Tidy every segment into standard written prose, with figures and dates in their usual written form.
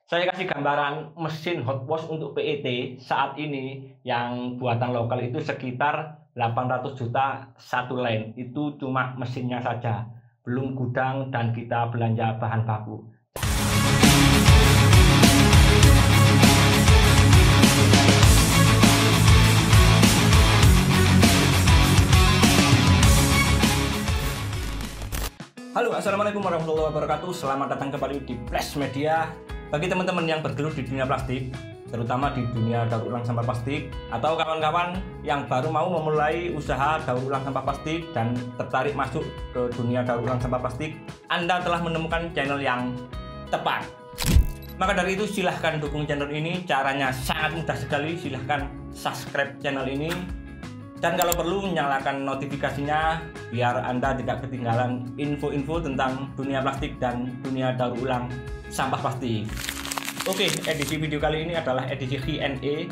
Saya kasih gambaran mesin hot wash untuk PET saat ini yang buatan lokal itu sekitar 800 juta satu line. Itu cuma mesinnya saja, belum gudang dan kita belanja bahan baku. Halo, assalamualaikum warahmatullahi wabarakatuh. Selamat datang kembali di Flash Media. Bagi teman-teman yang bergelut di dunia plastik, terutama di dunia daur ulang sampah plastik, atau kawan-kawan yang baru mau memulai usaha daur ulang sampah plastik dan tertarik masuk ke dunia daur ulang sampah plastik, Anda telah menemukan channel yang tepat. Maka dari itu silahkan dukung channel ini. Caranya sangat mudah sekali. Silahkan subscribe channel ini, dan kalau perlu nyalakan notifikasinya biar Anda tidak ketinggalan info-info tentang dunia plastik dan dunia daur ulang sampah plastik. Oke, edisi video kali ini adalah edisi Q&A,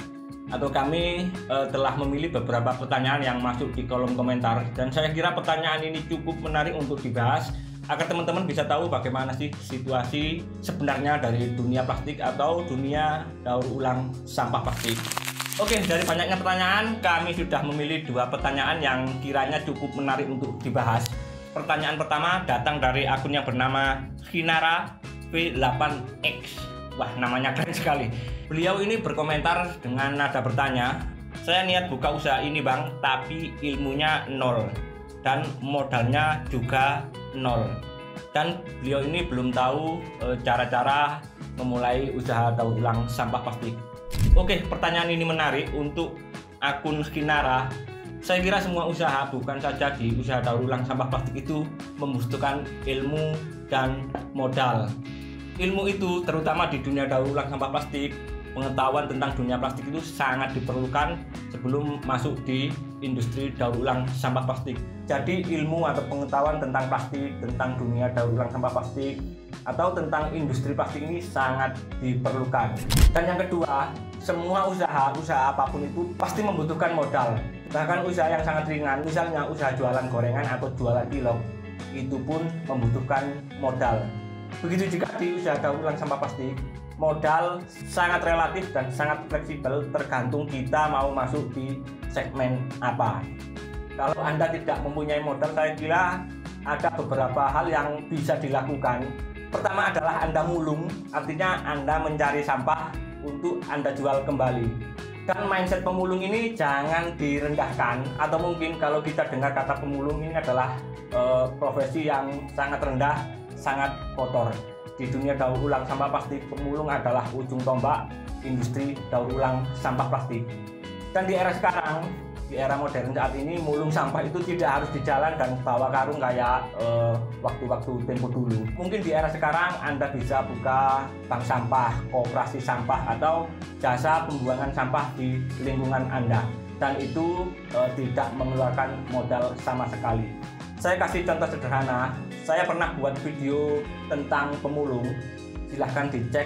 atau kami telah memilih beberapa pertanyaan yang masuk di kolom komentar, dan saya kira pertanyaan ini cukup menarik untuk dibahas agar teman-teman bisa tahu bagaimana sih situasi sebenarnya dari dunia plastik atau dunia daur ulang sampah plastik. Oke, dari banyaknya pertanyaan, kami sudah memilih dua pertanyaan yang kiranya cukup menarik untuk dibahas. Pertanyaan pertama datang dari akun yang bernama Kinara V8X. Wah, namanya keren sekali. Beliau ini berkomentar dengan nada bertanya, "Saya niat buka usaha ini bang, tapi ilmunya nol dan modalnya juga nol. Dan beliau ini belum tahu cara-cara memulai usaha daur ulang sampah plastik." Oke, pertanyaan ini menarik untuk akun Kinara. Saya kira semua usaha, bukan saja di usaha daur ulang sampah plastik, itu membutuhkan ilmu dan modal. Ilmu itu terutama di dunia daur ulang sampah plastik, pengetahuan tentang dunia plastik itu sangat diperlukan sebelum masuk di industri daur ulang sampah plastik. Jadi ilmu atau pengetahuan tentang plastik, tentang dunia daur ulang sampah plastik, atau tentang industri plastik ini sangat diperlukan. Dan yang kedua, semua usaha apapun itu pasti membutuhkan modal. Bahkan usaha yang sangat ringan, misalnya usaha jualan gorengan atau jualan cilok, itu pun membutuhkan modal. Begitu juga di usaha daur ulang sampah plastik, modal sangat relatif dan sangat fleksibel tergantung kita mau masuk di segmen apa. Kalau Anda tidak mempunyai modal, saya kira ada beberapa hal yang bisa dilakukan. Pertama adalah Anda mulung, artinya Anda mencari sampah untuk Anda jual kembali. Dan mindset pemulung ini jangan direndahkan, atau mungkin kalau kita dengar kata pemulung ini adalah profesi yang sangat rendah, sangat kotor. Di dunia daur ulang sampah plastik, pemulung adalah ujung tombak industri daur ulang sampah plastik. Dan di era sekarang, di era modern saat ini, mulung sampah itu tidak harus di jalan dan bawa karung kayak waktu-waktu tempo dulu. Mungkin di era sekarang Anda bisa buka bank sampah, koperasi sampah, atau jasa pembuangan sampah di lingkungan Anda, dan itu tidak mengeluarkan modal sama sekali. Saya kasih contoh sederhana. Saya pernah buat video tentang pemulung. Silahkan dicek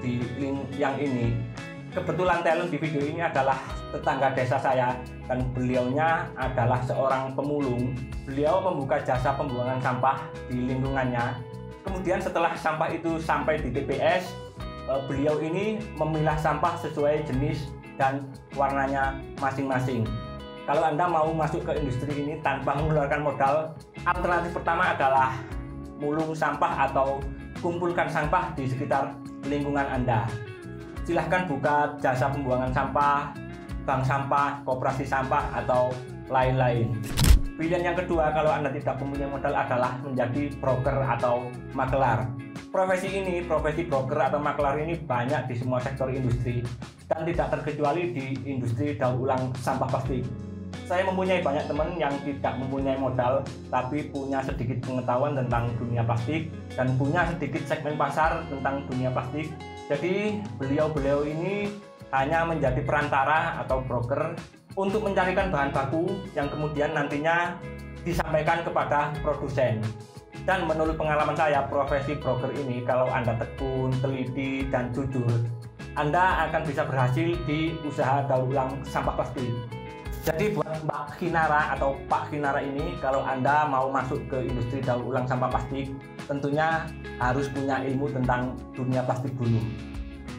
di link yang ini. Kebetulan talent di video ini adalah tetangga desa saya, dan beliaunya adalah seorang pemulung. Beliau membuka jasa pembuangan sampah di lingkungannya. Kemudian setelah sampah itu sampai di TPS, beliau ini memilah sampah sesuai jenis dan warnanya masing-masing. Kalau Anda mau masuk ke industri ini tanpa mengeluarkan modal, alternatif pertama adalah mulung sampah atau kumpulkan sampah di sekitar lingkungan Anda. Silahkan buka jasa pembuangan sampah, bank sampah, koperasi sampah, atau lain-lain. Pilihan yang kedua kalau Anda tidak mempunyai modal adalah menjadi broker atau makelar. Profesi ini, profesi broker atau makelar ini banyak di semua sektor industri, dan tidak terkecuali di industri daur ulang sampah plastik. Saya mempunyai banyak teman yang tidak mempunyai modal tapi punya sedikit pengetahuan tentang dunia plastik dan punya sedikit segmen pasar tentang dunia plastik. Jadi beliau-beliau ini hanya menjadi perantara atau broker untuk mencarikan bahan baku yang kemudian nantinya disampaikan kepada produsen. Dan menurut pengalaman saya, profesi broker ini kalau Anda tekun, teliti, dan jujur, Anda akan bisa berhasil di usaha daur ulang sampah plastik. Jadi buat Mbak Kinara atau Pak Kinara ini, kalau Anda mau masuk ke industri daur ulang sampah plastik, tentunya harus punya ilmu tentang dunia plastik dulu.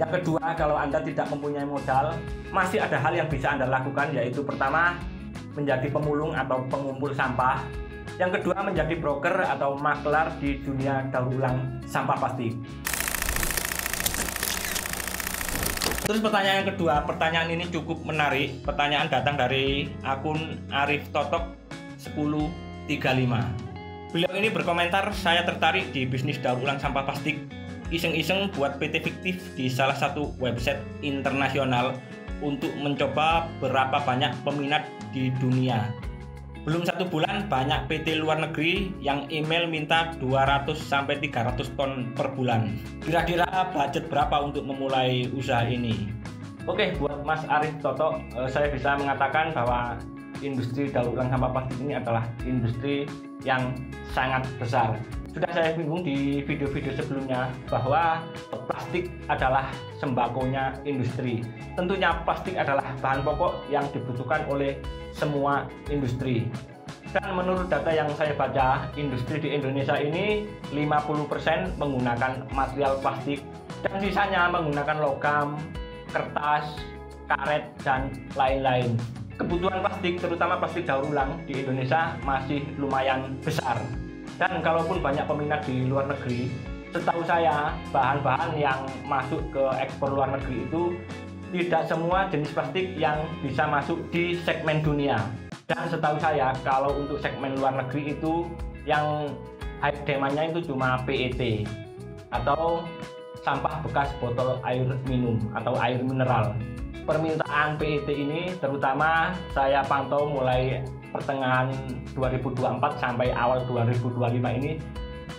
Yang kedua, kalau Anda tidak mempunyai modal, masih ada hal yang bisa Anda lakukan, yaitu pertama, menjadi pemulung atau pengumpul sampah. Yang kedua, menjadi broker atau maklar di dunia daur ulang sampah plastik. Terus pertanyaan yang kedua, pertanyaan ini cukup menarik. Pertanyaan datang dari akun Arif Totok 1035. Beliau ini berkomentar, saya tertarik di bisnis daur ulang sampah plastik. Iseng-iseng buat PT fiktif di salah satu website internasional untuk mencoba berapa banyak peminat di dunia. Belum 1 bulan banyak PT luar negeri yang email minta 200-300 ton per bulan. Kira-kira budget berapa untuk memulai usaha ini? Oke, buat Mas Arif Toto, saya bisa mengatakan bahwa industri daur ulang sampah plastik ini adalah industri yang sangat besar. Sudah saya singgung di video-video sebelumnya bahwa plastik adalah sembakonya industri. Tentunya plastik adalah bahan pokok yang dibutuhkan oleh semua industri. Dan menurut data yang saya baca, industri di Indonesia ini 50% menggunakan material plastik dan sisanya menggunakan logam, kertas, karet, dan lain-lain. Kebutuhan plastik, terutama plastik daur ulang di Indonesia masih lumayan besar. Dan kalaupun banyak peminat di luar negeri, setahu saya bahan-bahan yang masuk ke ekspor luar negeri itu tidak semua jenis plastik yang bisa masuk di segmen dunia. Dan setahu saya kalau untuk segmen luar negeri itu yang high demand-nya itu cuma PET atau sampah bekas botol air minum atau air mineral. Permintaan PET ini terutama saya pantau mulai pertengahan 2024 sampai awal 2025 ini,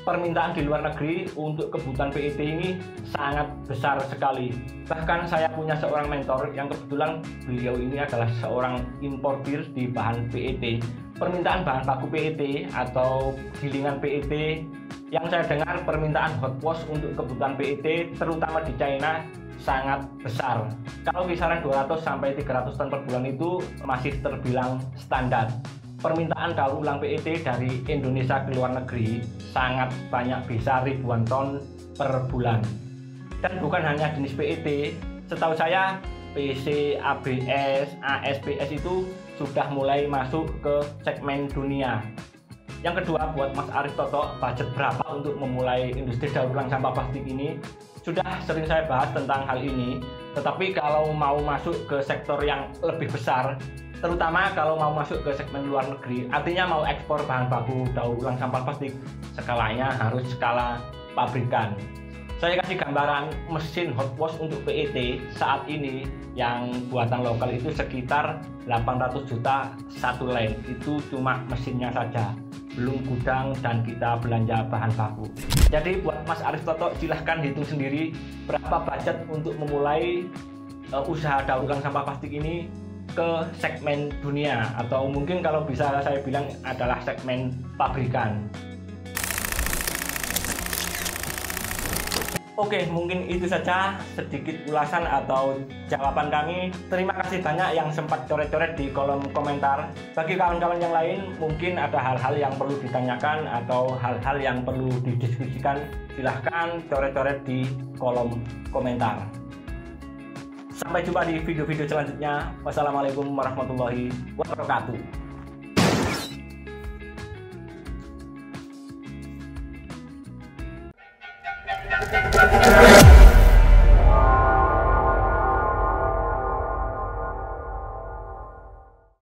permintaan di luar negeri untuk kebutuhan PET ini sangat besar sekali. Bahkan saya punya seorang mentor yang kebetulan beliau ini adalah seorang importir di bahan PET. Permintaan bahan baku PET atau gilingan PET yang saya dengar, permintaan hot wash untuk kebutuhan PET terutama di China sangat besar. Kalau kisaran 200-300 ton per bulan itu masih terbilang standar. Permintaan daur ulang PET dari Indonesia ke luar negeri sangat banyak, bisa ribuan ton per bulan. Dan bukan hanya jenis PET, setahu saya PC, ABS, ASPS itu sudah mulai masuk ke segmen dunia. Yang kedua, buat Mas Arif Toto, budget berapa untuk memulai industri daur ulang sampah plastik ini? Sudah sering saya bahas tentang hal ini, tetapi kalau mau masuk ke sektor yang lebih besar, terutama kalau mau masuk ke segmen luar negeri, artinya mau ekspor bahan baku daur ulang sampah plastik, skalanya harus skala pabrikan. Saya kasih gambaran mesin hot wash untuk PET saat ini yang buatan lokal itu sekitar 800 juta satu line, itu cuma mesinnya saja, belum gudang dan kita belanja bahan baku. Jadi buat Mas Arif Toto, silahkan hitung sendiri berapa budget untuk memulai usaha daur ulang sampah plastik ini ke segmen dunia, atau mungkin kalau bisa saya bilang adalah segmen pabrikan. Oke, mungkin itu saja sedikit ulasan atau jawaban kami. Terima kasih banyak yang sempat coret-coret di kolom komentar. Bagi kawan-kawan yang lain, mungkin ada hal-hal yang perlu ditanyakan atau hal-hal yang perlu didiskusikan, silahkan coret-coret di kolom komentar. Sampai jumpa di video-video selanjutnya. Wassalamualaikum warahmatullahi wabarakatuh.